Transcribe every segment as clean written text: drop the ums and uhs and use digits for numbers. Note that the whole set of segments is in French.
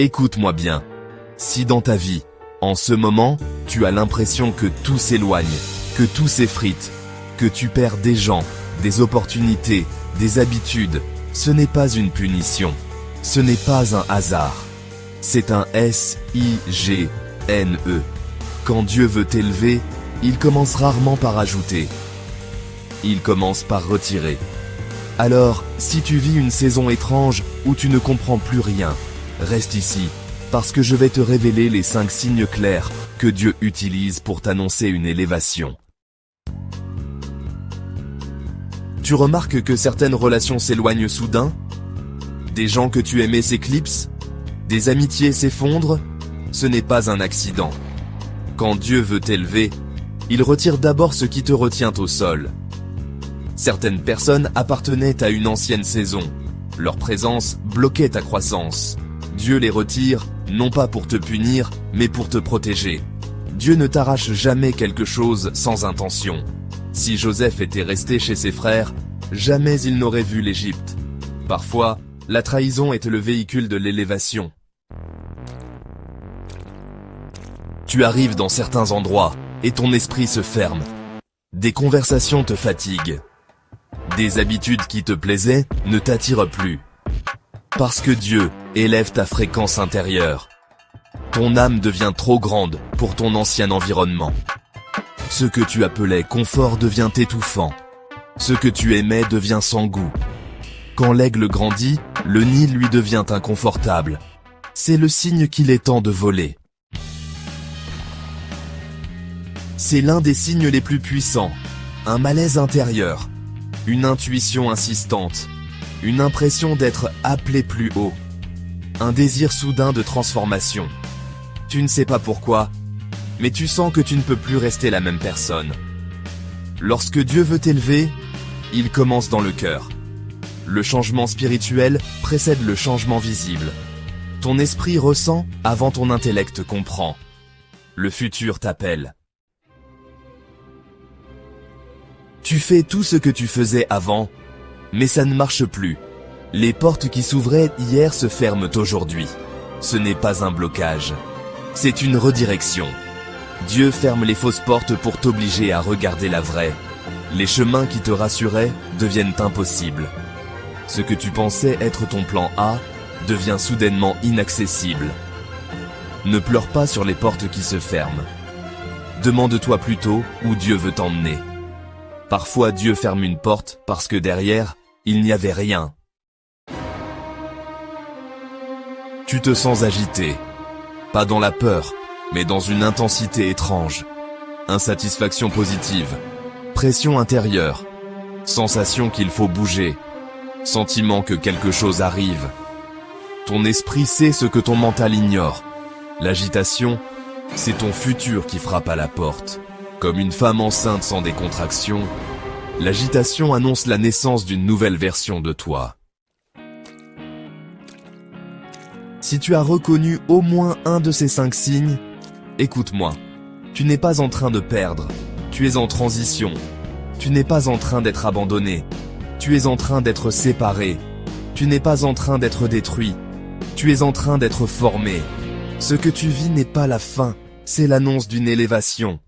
Écoute-moi bien. Si dans ta vie, en ce moment, tu as l'impression que tout s'éloigne, que tout s'effrite, que tu perds des gens, des opportunités, des habitudes, ce n'est pas une punition. Ce n'est pas un hasard. C'est un S-I-G-N-E. Quand Dieu veut t'élever, il commence rarement par ajouter. Il commence par retirer. Alors, si tu vis une saison étrange où tu ne comprends plus rien, reste ici, parce que je vais te révéler les 5 signes clairs que Dieu utilise pour t'annoncer une élévation. Tu remarques que certaines relations s'éloignent soudain? Des gens que tu aimais s'éclipsent? Des amitiés s'effondrent? Ce n'est pas un accident. Quand Dieu veut t'élever, il retire d'abord ce qui te retient au sol. Certaines personnes appartenaient à une ancienne saison. Leur présence bloquait ta croissance. Dieu les retire, non pas pour te punir, mais pour te protéger. Dieu ne t'arrache jamais quelque chose sans intention. Si Joseph était resté chez ses frères, jamais il n'aurait vu l'Égypte. Parfois, la trahison était le véhicule de l'élévation. Tu arrives dans certains endroits, et ton esprit se ferme. Des conversations te fatiguent. Des habitudes qui te plaisaient ne t'attirent plus. Parce que Dieu élève ta fréquence intérieure. Ton âme devient trop grande pour ton ancien environnement. Ce que tu appelais confort devient étouffant. Ce que tu aimais devient sans goût. Quand l'aigle grandit, le nid lui devient inconfortable. C'est le signe qu'il est temps de voler. C'est l'un des signes les plus puissants. Un malaise intérieur. Une intuition insistante, une impression d'être appelé plus haut, un désir soudain de transformation. Tu ne sais pas pourquoi, mais tu sens que tu ne peux plus rester la même personne. Lorsque Dieu veut t'élever, il commence dans le cœur. Le changement spirituel précède le changement visible. Ton esprit ressent avant ton intellect comprend. Le futur t'appelle. Tu fais tout ce que tu faisais avant, mais ça ne marche plus. Les portes qui s'ouvraient hier se ferment aujourd'hui. Ce n'est pas un blocage, c'est une redirection. Dieu ferme les fausses portes pour t'obliger à regarder la vraie. Les chemins qui te rassuraient deviennent impossibles. Ce que tu pensais être ton plan A devient soudainement inaccessible. Ne pleure pas sur les portes qui se ferment. Demande-toi plutôt où Dieu veut t'emmener. Parfois Dieu ferme une porte parce que derrière, il n'y avait rien. Tu te sens agité. Pas dans la peur, mais dans une intensité étrange. Insatisfaction positive. Pression intérieure. Sensation qu'il faut bouger. Sentiment que quelque chose arrive. Ton esprit sait ce que ton mental ignore. L'agitation, c'est ton futur qui frappe à la porte. Comme une femme enceinte sans des contractions, l'agitation annonce la naissance d'une nouvelle version de toi. Si tu as reconnu au moins un de ces 5 signes, écoute-moi. Tu n'es pas en train de perdre, tu es en transition. Tu n'es pas en train d'être abandonné, tu es en train d'être séparé. Tu n'es pas en train d'être détruit, tu es en train d'être formé. Ce que tu vis n'est pas la fin, c'est l'annonce d'une élévation.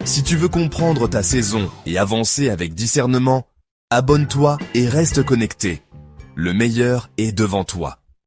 Si tu veux comprendre ta saison et avancer avec discernement, abonne-toi et reste connecté. Le meilleur est devant toi.